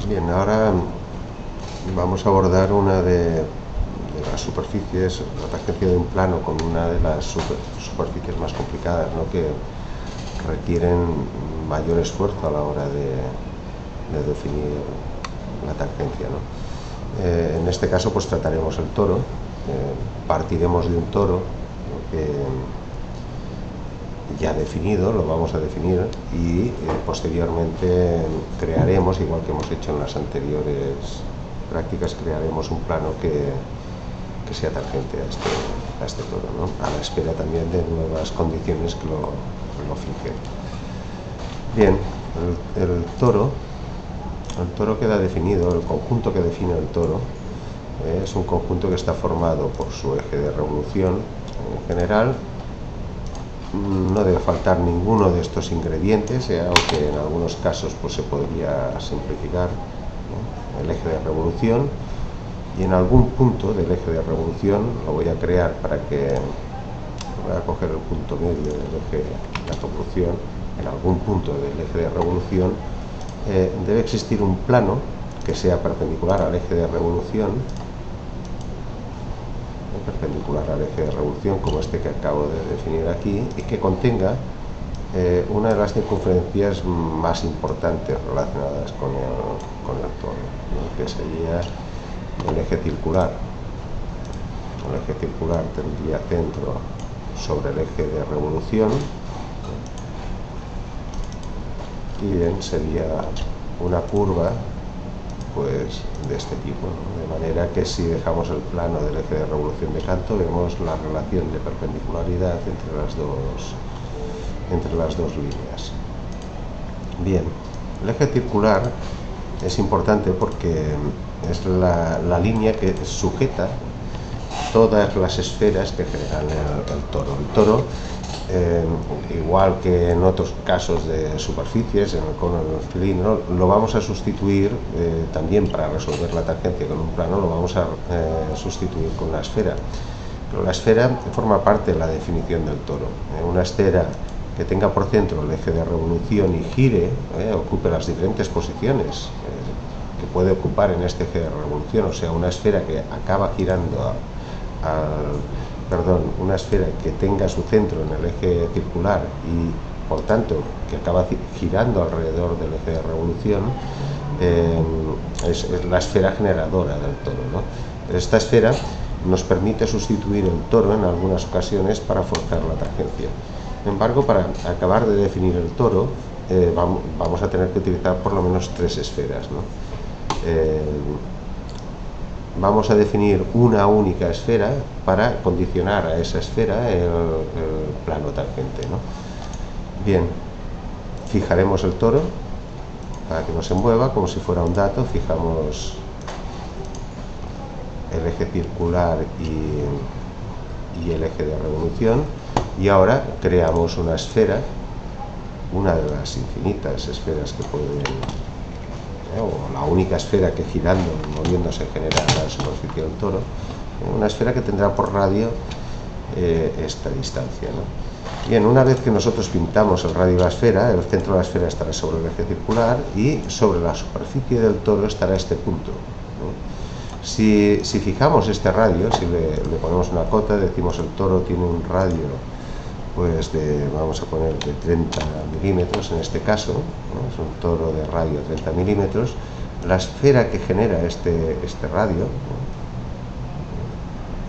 Bien, ahora vamos a abordar una de las superficies, la tangencia de un plano con una de las superficies más complicadas, ¿no? Que requieren mayor esfuerzo a la hora de definir la tangencia, ¿no? En este caso pues trataremos el toro, partiremos de un toro, ¿no? Que ya definido, lo vamos a definir y posteriormente crearemos, igual que hemos hecho en las anteriores prácticas, crearemos un plano que sea tangente a este toro, ¿no? A la espera también de nuevas condiciones que lo fijen. Bien, el toro queda definido, el conjunto que define el toro es un conjunto que está formado por su eje de revolución. En general no debe faltar ninguno de estos ingredientes, aunque en algunos casos pues se podría simplificar, ¿no? El eje de revolución, y en algún punto del eje de revolución lo voy a crear para que voy a coger el punto medio del eje de revolución. En algún punto del eje de revolución debe existir un plano que sea perpendicular al eje de revolución, como este que acabo de definir aquí, y que contenga una de las circunferencias más importantes relacionadas con el toro, ¿no? Que sería el eje circular. El eje circular tendría centro sobre el eje de revolución, y bien, sería una curva pues de este tipo, ¿no? De manera que si dejamos el plano del eje de revolución de canto, vemos la relación de perpendicularidad entre las dos líneas. Bien, el eje circular es importante porque es la línea que sujeta todas las esferas que generan el toro. El toro, igual que en otros casos de superficies, en el cono, en el cilindro, lo vamos a sustituir también para resolver la tangencia con un plano, lo vamos a sustituir con una esfera. Pero la esfera forma parte de la definición del toro. Una esfera que tenga por centro el eje de revolución y gire, ocupe las diferentes posiciones que puede ocupar en este eje de revolución, o sea, una esfera que acaba girando una esfera que tenga su centro en el eje circular y por tanto que acaba girando alrededor del eje de revolución, es la esfera generadora del toro, ¿no? Esta esfera nos permite sustituir el toro en algunas ocasiones para forzar la tangencia. Sin embargo, para acabar de definir el toro vamos a tener que utilizar por lo menos tres esferas, ¿no? Vamos a definir una única esfera para condicionar a esa esfera el plano tangente, ¿no? Bien, fijaremos el toro para que no se mueva como si fuera un dato. Fijamos el eje circular y el eje de revolución, y ahora creamos una esfera, una de las infinitas esferas que pueden, o la única esfera que girando y moviéndose genera la superficie del toro, una esfera que tendrá por radio esta distancia, ¿no? Bien, una vez que nosotros pintamos el radio de la esfera, el centro de la esfera estará sobre el eje circular y sobre la superficie del toro estará este punto, ¿no? Si fijamos este radio, si le ponemos una cota, decimos el toro tiene un radio pues vamos a poner de 30 milímetros en este caso, ¿no? Es un toro de radio 30 milímetros. La esfera que genera este radio, ¿no?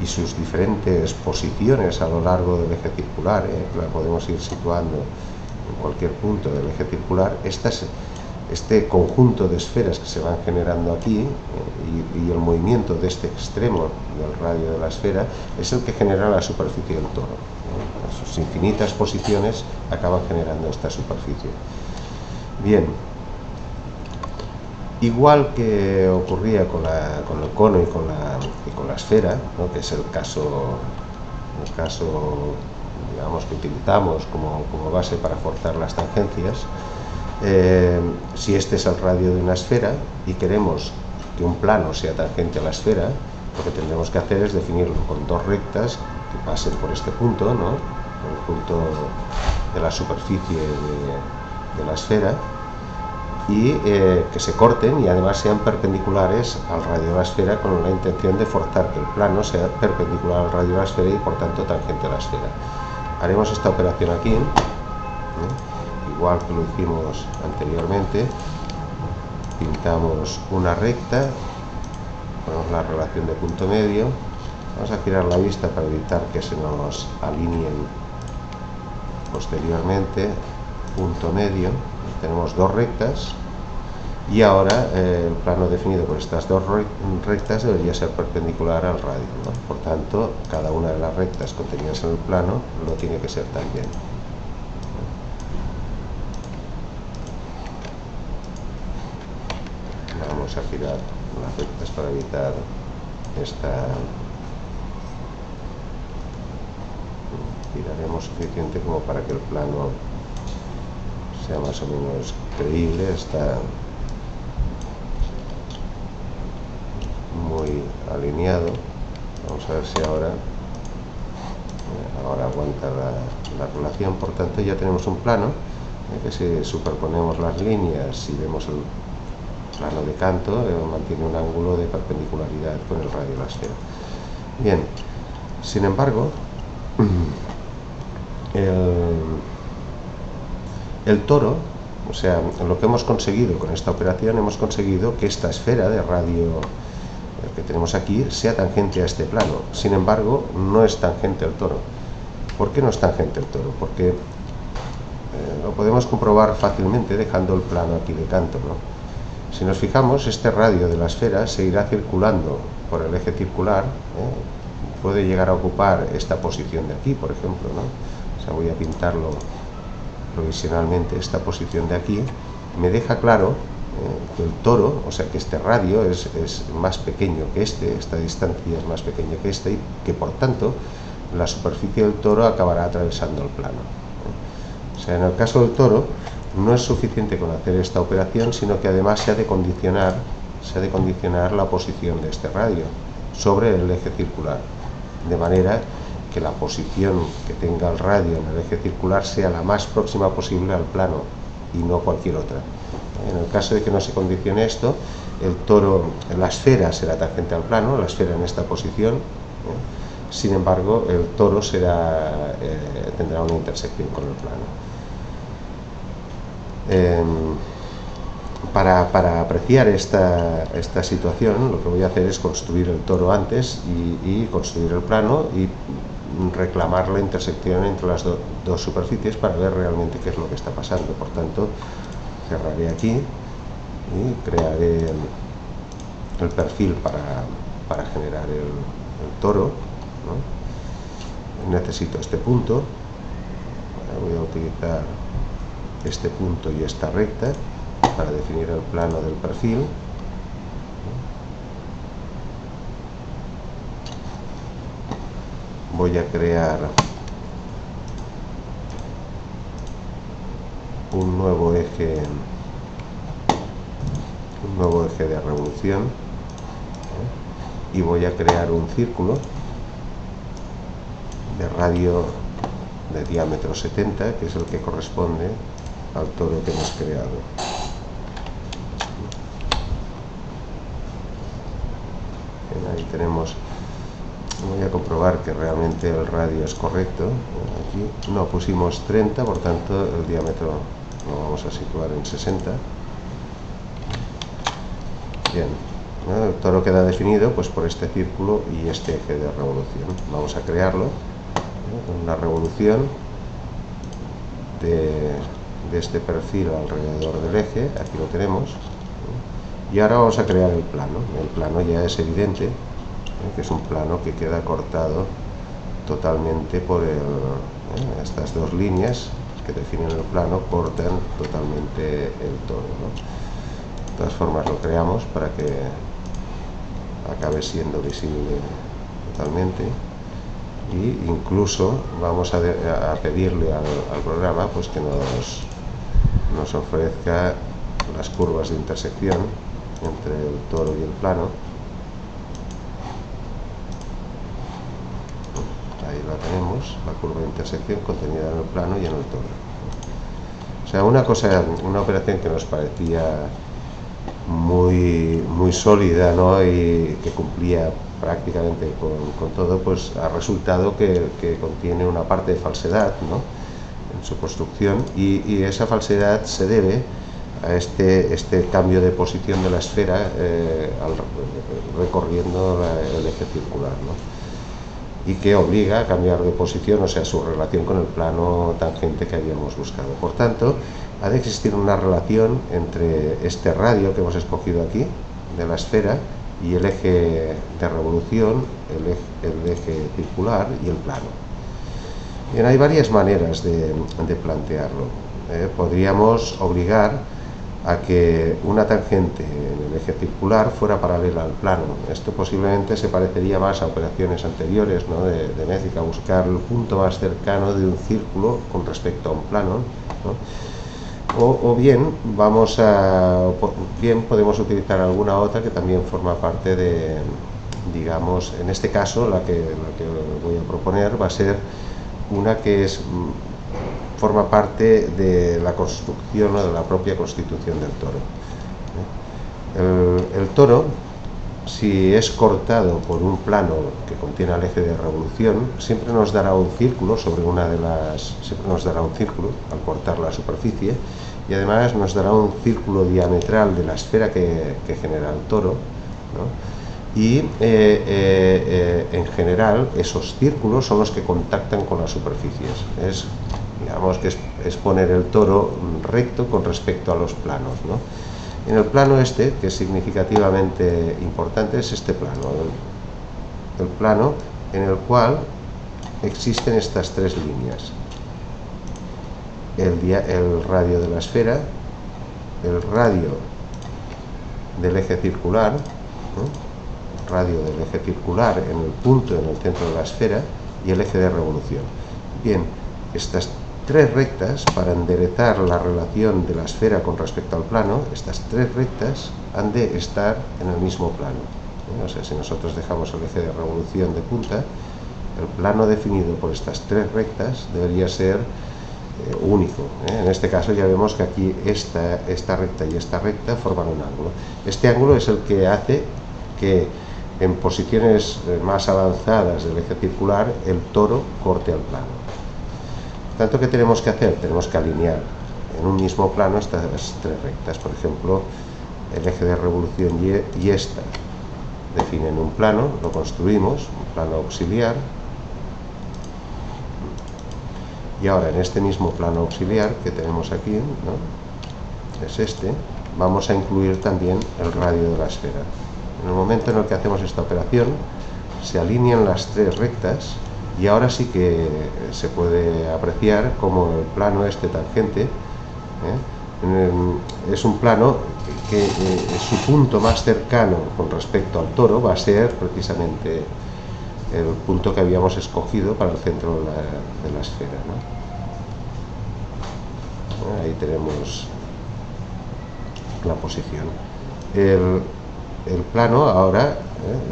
Y sus diferentes posiciones a lo largo del eje circular, la podemos ir situando en cualquier punto del eje circular. Este conjunto de esferas que se van generando aquí y el movimiento de este extremo del radio de la esfera es el que genera la superficie del toro, ¿no? Sus infinitas posiciones acaban generando esta superficie. Bien, igual que ocurría con el cono y con la esfera, ¿no? Que es el caso digamos que utilizamos como base para forzar las tangencias. Si este es el radio de una esfera y queremos que un plano sea tangente a la esfera, lo que tendremos que hacer es definirlo con dos rectas que pasen por este punto, ¿no? Por el punto de la superficie de la esfera. y que se corten y además sean perpendiculares al radio de la esfera, con la intención de forzar que el plano sea perpendicular al radio de la esfera y por tanto tangente a la esfera. Haremos esta operación aquí, igual que lo hicimos anteriormente. Pintamos una recta, ponemos la relación de punto medio, vamos a girar la vista para evitar que se nos alineen posteriormente. Punto medio, tenemos dos rectas y ahora el plano definido por estas dos rectas debería ser perpendicular al radio, ¿no? Por tanto, cada una de las rectas contenidas en el plano lo tiene que ser también. Vamos a girar las rectas para evitar esta. Giraremos suficiente como para que el plano sea más o menos creíble. Está muy alineado. Vamos a ver si ahora aguanta la relación. Por tanto, ya tenemos un plano que, si superponemos las líneas y vemos el plano de canto, mantiene un ángulo de perpendicularidad con el radio de la esfera. Bien, sin embargo, el toro, o sea, lo que hemos conseguido con esta operación, hemos conseguido que esta esfera de radio que tenemos aquí sea tangente a este plano. Sin embargo, no es tangente al toro. ¿Por qué no es tangente al toro? Porque lo podemos comprobar fácilmente dejando el plano aquí de canto, ¿no? Si nos fijamos, este radio de la esfera se irá circulando por el eje circular, puede llegar a ocupar esta posición de aquí, por ejemplo, ¿no? O sea, voy a pintarlo provisionalmente. Esta posición de aquí me deja claro que el toro, o sea, que este radio es más pequeño que esta distancia es más pequeña que esta, y que por tanto la superficie del toro acabará atravesando el plano. O sea, en el caso del toro no es suficiente con hacer esta operación, sino que además se ha de condicionar la posición de este radio sobre el eje circular, de manera que la posición que tenga el radio en el eje circular sea la más próxima posible al plano y no cualquier otra. En el caso de que no se condicione esto, el toro, la esfera será tangente al plano, la esfera en esta posición, sin embargo el toro tendrá una intersección con el plano. Para apreciar esta situación, lo que voy a hacer es construir el toro antes y construir el plano y reclamar la intersección entre las dos superficies para ver realmente qué es lo que está pasando. Por tanto, cerraré aquí y crearé el perfil para generar el toro, ¿no? Necesito este punto. Voy a utilizar este punto y esta recta para definir el plano del perfil. Voy a crear un nuevo eje de revolución y voy a crear un círculo de radio de diámetro 70, que es el que corresponde al toro que hemos creado. Ahí tenemos. Voy a comprobar que realmente el radio es correcto. Aquí no pusimos 30, por tanto el diámetro lo vamos a situar en 60. Bien, el toro queda definido pues por este círculo y este eje de revolución. Vamos a crearlo, una revolución de este perfil alrededor del eje. Aquí lo tenemos. Y ahora vamos a crear el plano. El plano ya es evidente que es un plano que queda cortado totalmente por estas dos líneas que definen el plano, cortan totalmente el toro, ¿no? De todas formas lo creamos para que acabe siendo visible totalmente, y incluso vamos a pedirle al programa pues que nos ofrezca las curvas de intersección entre el toro y el plano. Ahí la tenemos, la curva de intersección contenida en el plano y en el toro. O sea, una operación que nos parecía muy sólida, ¿no? Y que cumplía prácticamente con todo, pues ha resultado que contiene una parte de falsedad, ¿no? En su construcción, y esa falsedad se debe a este cambio de posición de la esfera recorriendo el eje circular, ¿no? Y que obliga a cambiar de posición, o sea, su relación con el plano tangente que habíamos buscado. Por tanto, ha de existir una relación entre este radio que hemos escogido aquí, de la esfera, y el eje de revolución, el eje circular y el plano. Bien, hay varias maneras de plantearlo. Podríamos obligar a que una tangente en el eje circular fuera paralela al plano. Esto posiblemente se parecería más a operaciones anteriores, ¿no? de métrica, buscar el punto más cercano de un círculo con respecto a un plano, ¿no? O bien podemos utilizar alguna otra que también forma parte de, digamos, en este caso la que voy a proponer va a ser una que forma parte de la construcción o de la propia constitución del toro. El toro, si es cortado por un plano que contiene el eje de revolución, siempre nos dará un círculo siempre nos dará un círculo al cortar la superficie, y además nos dará un círculo diametral de la esfera que genera el toro, ¿no? Y en general esos círculos son los que contactan con las superficies. Digamos que es poner el toro recto con respecto a los planos, ¿no? En el plano que es significativamente importante, es este plano, el plano en el cual existen estas tres líneas: el radio de la esfera, el radio del eje circular, ¿no? Radio del eje circular en el punto en el centro de la esfera, y el eje de revolución. Bien, estas tres rectas, para enderezar la relación de la esfera con respecto al plano, estas tres rectas han de estar en el mismo plano. O sea, si nosotros dejamos el eje de revolución de punta, el plano definido por estas tres rectas debería ser único. En este caso ya vemos que aquí esta recta y esta recta forman un ángulo. Este ángulo es el que hace que en posiciones más avanzadas del eje circular el toro corte al plano. Tanto, que tenemos que hacer, tenemos que alinear en un mismo plano estas tres rectas. Por ejemplo, el eje de revolución y esta definen un plano, lo construimos, un plano auxiliar, y ahora en este mismo plano auxiliar que tenemos aquí, ¿no? Es vamos a incluir también el radio de la esfera. En el momento en el que hacemos esta operación, se alinean las tres rectas, y ahora sí que se puede apreciar como el plano tangente es un plano que su punto más cercano con respecto al toro va a ser precisamente el punto que habíamos escogido para el centro de la esfera, ¿no? Ahí tenemos la posición. El plano ahora,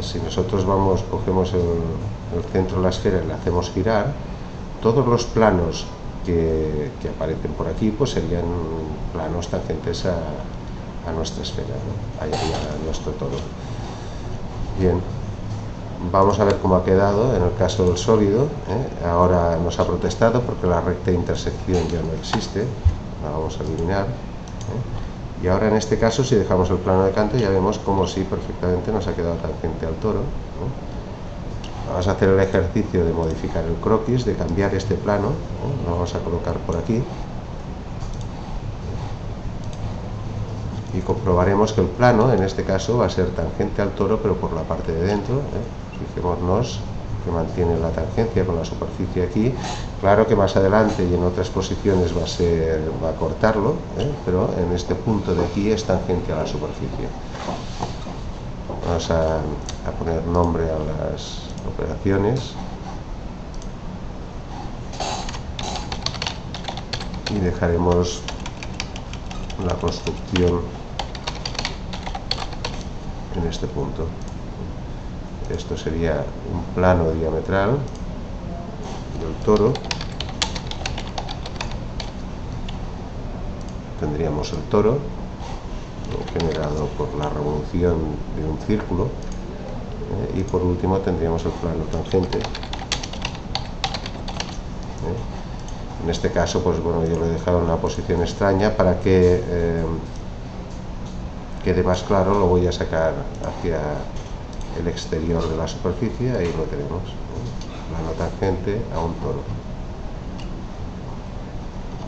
si nosotros cogemos el centro de la esfera y la hacemos girar, todos los planos que aparecen por aquí pues serían planos tangentes a nuestra esfera, ¿no? A nuestro toro. Bien, vamos a ver cómo ha quedado en el caso del sólido. Ahora nos ha protestado porque la recta de intersección ya no existe, la vamos a eliminar. Y ahora en este caso, si dejamos el plano de canto, ya vemos como si perfectamente nos ha quedado tangente al toro, ¿no? Vamos a hacer el ejercicio de modificar el croquis, de cambiar este plano, ¿no? Lo vamos a colocar por aquí y comprobaremos que el plano en este caso va a ser tangente al toro, pero por la parte de dentro. Fijémonos que mantiene la tangencia con la superficie aquí. Claro que más adelante y en otras posiciones va a cortarlo, pero en este punto de aquí es tangente a la superficie. Vamos a poner nombre a las operaciones y dejaremos la construcción en este punto. Esto sería un plano diametral del toro, tendríamos el toro, generado por la revolución de un círculo, y por último tendríamos el plano tangente. En este caso, pues bueno, yo lo he dejado en una posición extraña para que quede más claro. Lo voy a sacar hacia el exterior de la superficie. Ahí lo tenemos, plano tangente a un toro.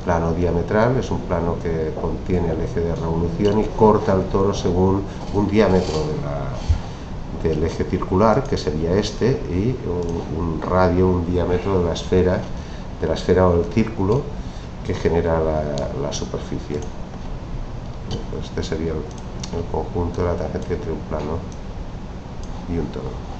Plano diametral es un plano que contiene el eje de revolución y corta el toro según un diámetro del eje circular, que sería este, y un radio, un diámetro de la esfera o el círculo que genera la superficie. Este sería el conjunto de la tangente entre un plano y un toro.